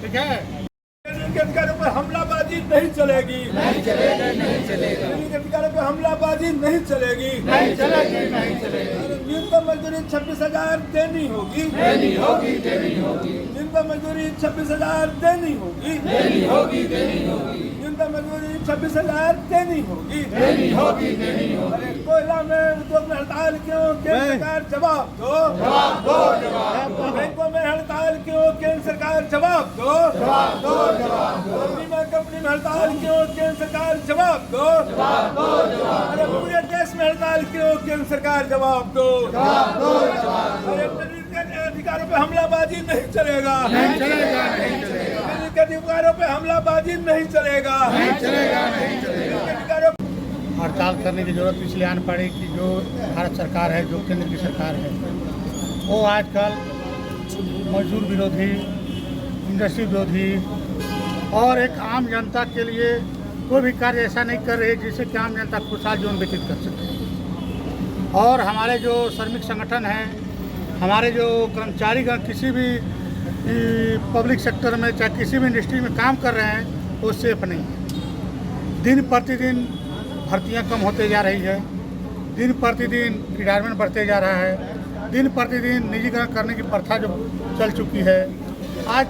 ठीक है। इनके अधिकारों पर हमलाबाजी नहीं चलेगी, नहीं चलेगी, नहीं चलेगी, इनके अधिकारों पर हमलाबाजी नहीं चलेगी, नहीं चलेगी, नहीं चलेगी। न्यूनतम मजदूरी 26,000 देनी होगी, देनी होगी, देनी होगी, न्यूनतम मजदूरी 26,000 देनी होगी, देनी होगी, देनी होगी, न्यूनतम मजदूरी 26,000 देनी होगी, देनी होगी, देनी होगी। अरे कोयला में उद्योग में हड़ताल क्यों? केंद्र सरकार जवाब दो, जवाब दो, जवाब दो, बैंकों में हड़ताल क्यों? केंद्र सरकार जवाब दो, जवाब दो, जवाब दो, बीमा कंपनी में हड़ताल क्यों? केंद्र सरकार जवाब दो, जवाब दो, जवाब अरे पूरे देश में हड़ताल क्यों? केंद्र सरकार जवाब दो, जवाब दो, जवाब दो। अरे इनके अधिकारों पे हमलाबाजी नहीं चलेगा, नहीं चलेगा, नहीं चलेगा, इनके अधिकारों पे हमलाबाजी नहीं चलेगा, नहीं चलेगा, नहीं चलेगा। इनके अधिकारों हड़ताल करने की जरूरत इसलिए आन पड़ी कि जो भारत सरकार है, जो केंद्र की सरकार है, वो आजकल मजदूर विरोधी, इंडस्ट्री विरोधी और एक आम जनता के लिए कोई भी कार्य ऐसा नहीं कर रही है जिससे कि आम जनता खुशहाल जीवन व्यतीत कर सके। और हमारे जो श्रमिक संगठन हैं, हमारे जो कर्मचारीगण किसी भी पब्लिक सेक्टर में चाहे किसी भी इंडस्ट्री में काम कर रहे हैं वो सेफ नहीं है। दिन प्रतिदिन भर्तियां कम होते जा रही है, दिन प्रतिदिन रिटायरमेंट बढ़ते जा रहा है, दिन प्रतिदिन निजीकरण करने की प्रथा जो चल चुकी है। आज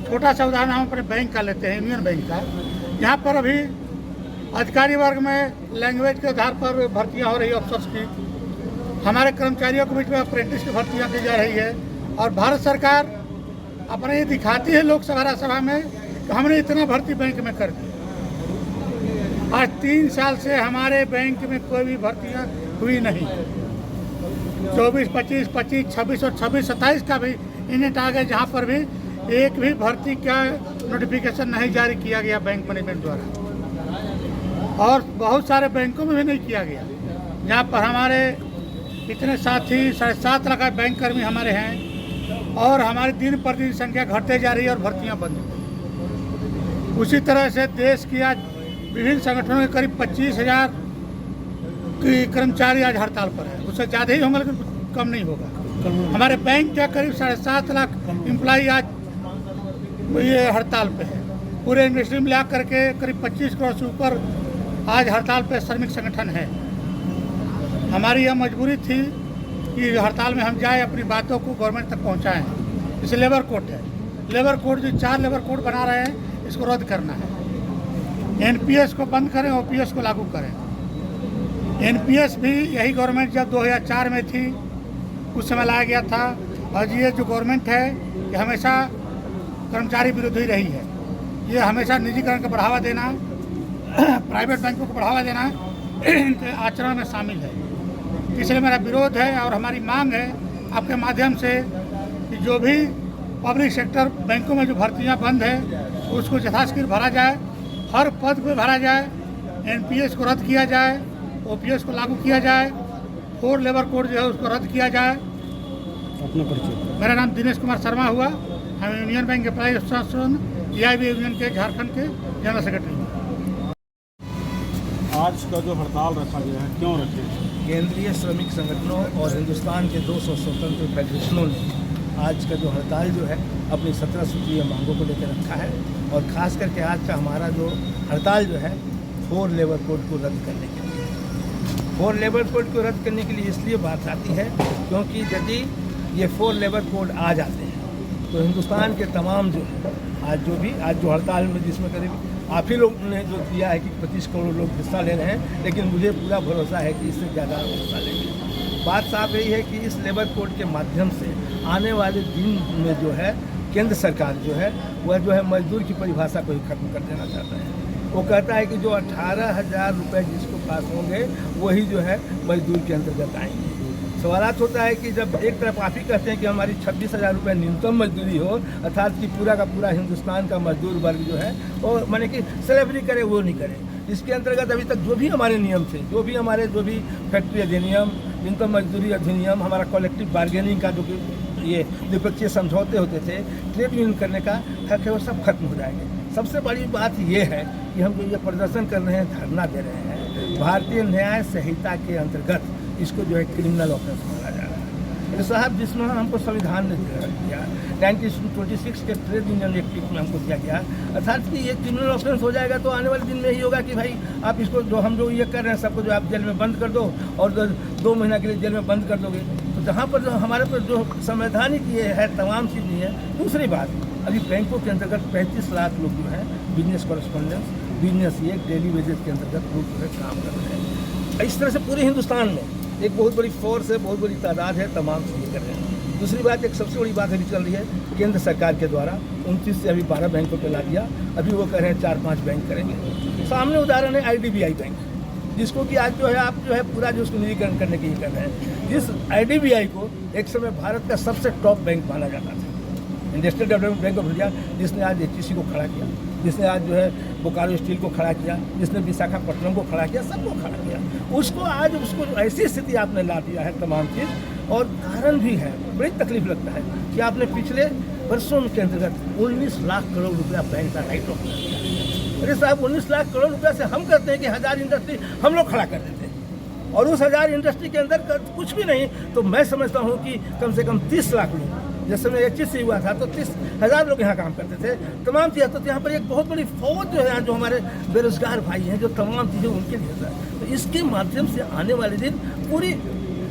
छोटा सा उदाहरण हम अपने बैंक का लेते हैं, यूनियन बैंक का। यहाँ पर अभी अधिकारी वर्ग में लैंग्वेज के आधार पर भर्तियाँ हो रही है अफसर्स की, हमारे कर्मचारियों के बीच में अप्रेंटिस की भर्तियाँ की जा रही है। और भारत सरकार अपने ये दिखाती है लोकसभा राज्यसभा में कि हमने इतना भर्ती बैंक में कर दी। आज 3 साल से हमारे बैंक में कोई भी भर्तियाँ हुई नहीं। 24, 25, 25, 26 और 26, 27 का भी यूनिट आ गए जहाँ पर भी एक भी भर्ती का नोटिफिकेशन नहीं जारी किया गया बैंक मैनेजमेंट द्वारा। और बहुत सारे बैंकों में भी नहीं किया गया, जहाँ पर हमारे इतने साथी 7.5 लाख बैंक कर्मी हमारे हैं और हमारी दिन प्रतिदिन संख्या घटते जा रही है और भर्तियाँ बंद। उसी तरह से देश की आज विभिन्न संगठनों के करीब 25,000 की कर्मचारी आज हड़ताल पर है। उससे ज़्यादा ही होंगे लेकिन कम नहीं होगा। हमारे बैंक का करीब 7.5 लाख एम्प्लॉई आज ये हड़ताल पे है। पूरे इंडस्ट्री में ला करके करीब 25 करोड़ से ऊपर आज हड़ताल पे श्रमिक संगठन है। हमारी यह मजबूरी थी कि हड़ताल में हम जाए, अपनी बातों को गवर्नमेंट तक पहुंचाएं। जैसे लेबर कोड है, लेबर कोड जो 4 लेबर कोड बना रहे हैं, इसको रद्द करना है। एनपीएस को बंद करें, ओपीएस को लागू करें। एनपीएस भी यही गवर्नमेंट जब 2004 में थी उस समय लाया गया था। और ये जो गवर्नमेंट है ये हमेशा कर्मचारी विरोधी रही है। ये हमेशा निजीकरण को बढ़ावा देना, प्राइवेट बैंकों को बढ़ावा देना इनके आचरण में शामिल है। इसलिए मेरा विरोध है और हमारी मांग है आपके माध्यम से कि जो भी पब्लिक सेक्टर बैंकों में जो भर्तियां बंद है उसको यथाशीघ्र भरा जाए, हर पद पे भरा जाए, एनपीएस को रद्द किया जाए, ओपीएस को लागू किया जाए, 4 लेबर कोड जो है उसको रद्द किया जाए। अपना परिचय। मेरा नाम दिनेश कुमार शर्मा हुआ। हम union bank employee association EIB union के झारखंड के जनरल सेक्रेटरी हैं। आज का जो हड़ताल रखा गया है, क्यों रखे? केंद्रीय श्रमिक संगठनों और हिंदुस्तान के 200 स्वतंत्र फेडरेशनों ने आज का जो हड़ताल जो है अपनी 17 सूत्रीय मांगों को लेकर रखा है। और ख़ास करके आज का हमारा जो हड़ताल जो है 4 लेबर कोड को रद्द करने के लिए। 4 लेबर कोड को रद्द करने के लिए इसलिए बात आती है क्योंकि यदि ये 4 लेबर कोड आ जाते हैं तो हिंदुस्तान के तमाम जो है आज जो हड़ताल में जिसमें करीब आप ही लोग ने जो दिया है कि 25 करोड़ लोग हिस्सा ले रहे हैं, लेकिन मुझे पूरा भरोसा है कि इससे ज़्यादा हिस्सा लेंगे। बात साफ यही है कि इस लेबर कोड के माध्यम से आने वाले दिन में जो है केंद्र सरकार जो है वह जो है मजदूर की परिभाषा को ही खत्म कर देना चाहता है। वो कहता है कि जो 18,000 रुपये जिसको पास होंगे वही जो है मजदूर के अंतर्गत आएंगे। सवालात होता है कि जब एक तरफ आप ही कहते हैं कि हमारी 26,000 रुपये न्यूनतम मजदूरी हो, अर्थात कि पूरा का पूरा हिंदुस्तान का मजदूर वर्ग जो है वो माने कि सेलेब्री करे वो नहीं करे। इसके अंतर्गत अभी तक जो भी हमारे नियम थे, जो भी फैक्ट्री अधिनियम, न्यूनतम मजदूरी अधिनियम, हमारा कलेक्टिव बार्गेनिंग का जो ये द्विपक्षीय समझौते होते थे, ट्रेड यूनियन करने का हक है, वो सब खत्म हो जाएंगे। सबसे बड़ी बात ये है कि हम जो ये प्रदर्शन कर रहे हैं, धरना दे रहे हैं, भारतीय न्याय संहिता के अंतर्गत इसको जो है क्रिमिनल ऑफेंस माना जा रहा है। अरे साहब, जिसमें हमको संविधान ने दिया 1926 के ट्रेड यूनियन एक्ट में हमको दिया गया, अर्थात कि ये क्रिमिनल ऑफेंस हो जाएगा तो आने वाले दिन में ही होगा कि भाई आप इसको जो हम जो ये कर रहे हैं सबको जो आप जेल में बंद कर दो और 2 महीना के लिए जेल में बंद कर दोगे। तो जहाँ पर जो हमारे पर जो संवैधानिक ये है तमाम चीज़ नहीं है। दूसरी बात, अभी बैंकों के अंतर्गत 35 लाख लोग जो है बिजनेस कॉरेस्पॉन्डेंस, बिजनेस ये डेली वेजेस के अंतर्गत लोग जो है काम कर रहे हैं। इस तरह से पूरे हिंदुस्तान में एक बहुत बड़ी फोर्स है, बहुत बड़ी तादाद है, तमाम चीज़ें कर रहे हैं। दूसरी बात, एक सबसे बड़ी बात अभी चल रही है केंद्र सरकार के द्वारा 29 से अभी 12 बैंकों पे ला दिया, अभी वो कह रहे हैं 4-5 बैंक करेंगे। सामने उदाहरण है IDBI बैंक, जिसको कि आज जो है आप जो है पूरा जो उसको निजीकरण करने की कर रहे हैं। जिस IDBI को एक समय भारत का सबसे टॉप बैंक माना जाता था, industrial development bank of India, जिसने आज HEC को खड़ा किया, जिसने आज जो है बोकारो स्टील को खड़ा किया, जिसने विशाखापट्टनम को खड़ा किया, सबको खड़ा किया, उसको आज उसको ऐसी स्थिति आपने ला दिया है तमाम चीज़। और कारण भी है, बड़ी तकलीफ लगता है कि आपने पिछले वर्षों के अंतर्गत 19 लाख करोड़ रुपया बैंक का राइट ऑफ किया। अरे साहब, 19 लाख करोड़ रुपया से हम कहते हैं कि 1000 इंडस्ट्री हम लोग खड़ा कर देते हैं, और उस 1000 इंडस्ट्री के अंदर कुछ भी नहीं, तो मैं समझता हूँ कि कम से कम 30 लाख लोग, जिस समय HEC हुआ था तो 30,000 लोग यहाँ काम करते थे, तमाम चीज़ें। तो यहाँ पर एक बहुत बड़ी फौज जो है, जो हमारे बेरोजगार भाई हैं, जो तमाम चीज़ें उनके लिए था। तो इसके माध्यम से आने वाले दिन पूरी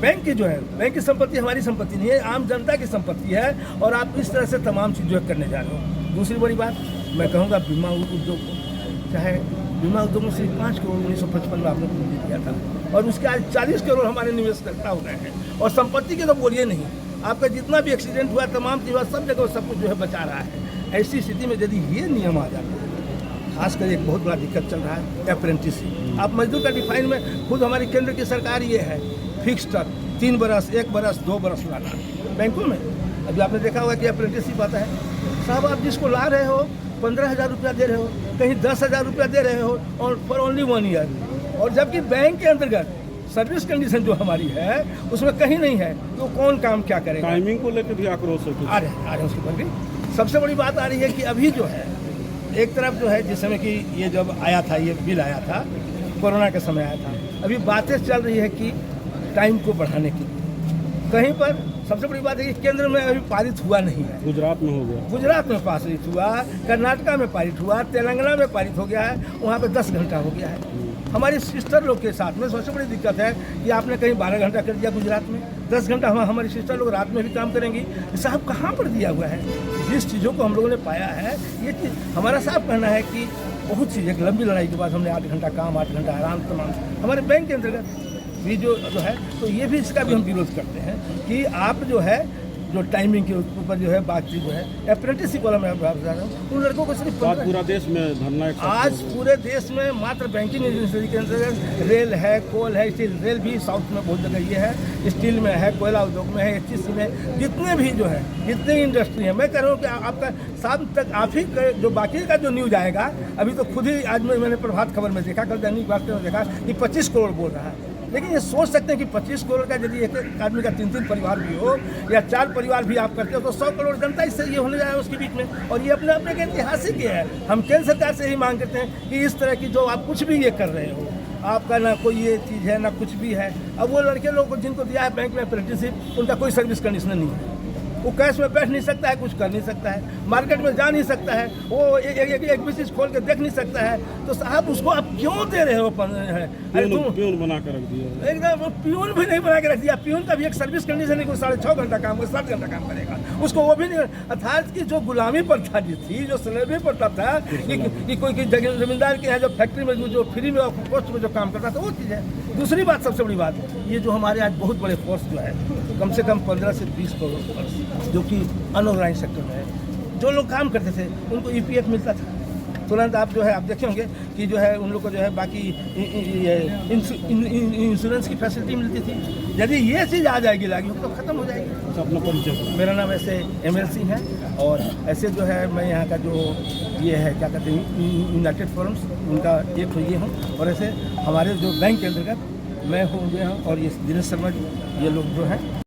बैंक की जो है, बैंक की संपत्ति हमारी संपत्ति नहीं है, आम जनता की संपत्ति है, और आप इस तरह से तमाम चीज़ें करने जा रहे हो। दूसरी बड़ी बात मैं कहूँगा, बीमा उद्योग को, चाहे बीमा उद्योग में सिर्फ 5 करोड़ 1955 में आपने पूंजी दिया था, और उसके आज 40 करोड़ हमारे निवेशकर्ता हो गए हैं। और संपत्ति के तो बोलिए नहीं, आपका जितना भी एक्सीडेंट हुआ, तमाम चीज़ सब जगह सब कुछ जो है बचा रहा है। ऐसी स्थिति में यदि ये नियम आ जाते हैं, खासकर एक बहुत बड़ा दिक्कत चल रहा है अप्रेंटिसशिप। आप मजदूर का डिफाइन में खुद हमारी केंद्र की सरकार ये है फिक्स तक 3 बरस, 1 बरस, 2 बरस लाना बैंकों में। अभी आपने देखा होगा कि अप्रेंटिसशिप आता है, साहब आप जिसको ला रहे हो 15,000 रुपया दे रहे हो, कहीं 10,000 रुपया दे रहे हो, और फॉर ओनली 1 ईयर। और जबकि बैंक के अंतर्गत सर्विस कंडीशन जो हमारी है उसमें कहीं नहीं है, तो कौन काम क्या करेगा। टाइमिंग को लेकर भी आक्रोश है आ रहे हैं उसके ऊपर भी। सबसे बड़ी बात आ रही है कि अभी जो है एक तरफ जो है, जिस समय कि ये जब आया था, ये बिल आया था, कोरोना के समय आया था, अभी बातें चल रही है कि टाइम को बढ़ाने की। कहीं पर सबसे बड़ी बात है कि केंद्र में अभी पारित हुआ नहीं है, गुजरात में हो गया, गुजरात में पारित हुआ, कर्नाटका में पारित हुआ, तेलंगाना में पारित हो गया है, वहाँ पे 10 घंटा हो गया है। हमारी सिस्टर लोग के साथ में सबसे बड़ी दिक्कत है कि आपने कहीं 12 घंटा कर दिया गुजरात में, 10 घंटा हमारी सिस्टर लोग रात में भी काम करेंगी। साहब कहाँ पर दिया हुआ है? जिस चीज़ों को हम लोगों ने पाया है, ये चीज़ हमारा साफ कहना है कि बहुत सी एक लंबी लड़ाई के बाद हमने 8 घंटा काम, 8 घंटा आराम, तमाम हमारे बैंक के अंतर्गत भी जो है, तो ये भी इसका भी हम विरोध करते हैं कि आप जो है जो टाइमिंग के ऊपर जो है बातचीत जो है अप्रेंटिसशिप वाला मैं बता रहा हूँ, उन लड़कों को सिर्फ पूरा देश में धरना आज पूरे देश में मात्र बैंकिंग इंडस्ट्री के अंतर्गत रेल है, कोल है, स्टील, रेल भी साउथ में बहुत जगह ये है, स्टील में है, कोयला उद्योग में है, HEC में, जितने भी जो है जितने इंडस्ट्री है, मैं कह रहा हूँ कि आपका शाम तक आप ही जो बाकी का जो न्यूज आएगा, अभी तो खुद ही आज मैंने प्रभात खबर में देखा, कल दैनिक भास्कर में देखा कि 25 करोड़ बोल रहा है। लेकिन ये सोच सकते हैं कि 25 करोड़ का यदि एक आदमी का 3-3 परिवार भी हो या 4 परिवार भी आप करते हो, तो 100 करोड़ जनता इससे ये होने जाए उसके बीच में। और ये अपने अपने के ऐतिहासिक है। हम केंद्र सरकार से ही मांग करते हैं कि इस तरह की जो आप कुछ भी ये कर रहे हो, आपका ना कोई ये चीज़ है ना कुछ भी है। अब वो लड़के लोगों को जिनको दिया है बैंक में अप्रेंटिसशिप, उनका कोई सर्विस कंडीशन नहीं है, वो कैश में बैठ नहीं सकता है, कुछ कर नहीं सकता है, मार्केट में जा नहीं सकता है, वो एक बिजनेस खोल के देख नहीं सकता है। तो साहब उसको आप क्यों दे रहे हो? प्यून बना कर रख दिया, एकदम प्यून भी नहीं बना के रख दिया। प्यून का भी एक सर्विस कंडीशन है, 6.5 घंटा काम करेगा, 7 घंटा काम करेगा, उसको वो भी नहीं। अर्थात की जो गुलामी प्रथा जी थी, जो स्लेवरी प्रथा था कि कोई जमींदार के यहाँ जो फैक्ट्री में जो फ्री में पोस्ट में जो काम करता था, वो चीज़ है। दूसरी बात, सबसे बड़ी बात, ये जो हमारे आज बहुत बड़े फोर्स जो है, कम से कम 15 से 20 करोड़ फोर्स जो कि अनऑर्गेनाइज सेक्टर में है, जो लोग काम करते थे उनको EPF मिलता था तुरंत। आप जो है आप देखे होंगे कि जो है उन लोग को जो है बाकी इंश्योरेंस की फैसिलिटी मिलती थी। यदि ये चीज़ आ जाएगी लागू तो ख़त्म हो जाएगी। अपना परिचय। मेरा नाम ऐसे ML सिंह है, और ऐसे जो है मैं यहाँ का जो ये है क्या कहते हैं यूनाइटेड फोरम्स, उनका एक ये हूँ। और ऐसे हमारे जो बैंक के अंतर्गत मैं हूँ और ये दिनेश शर्मा जी, ये लोग जो हैं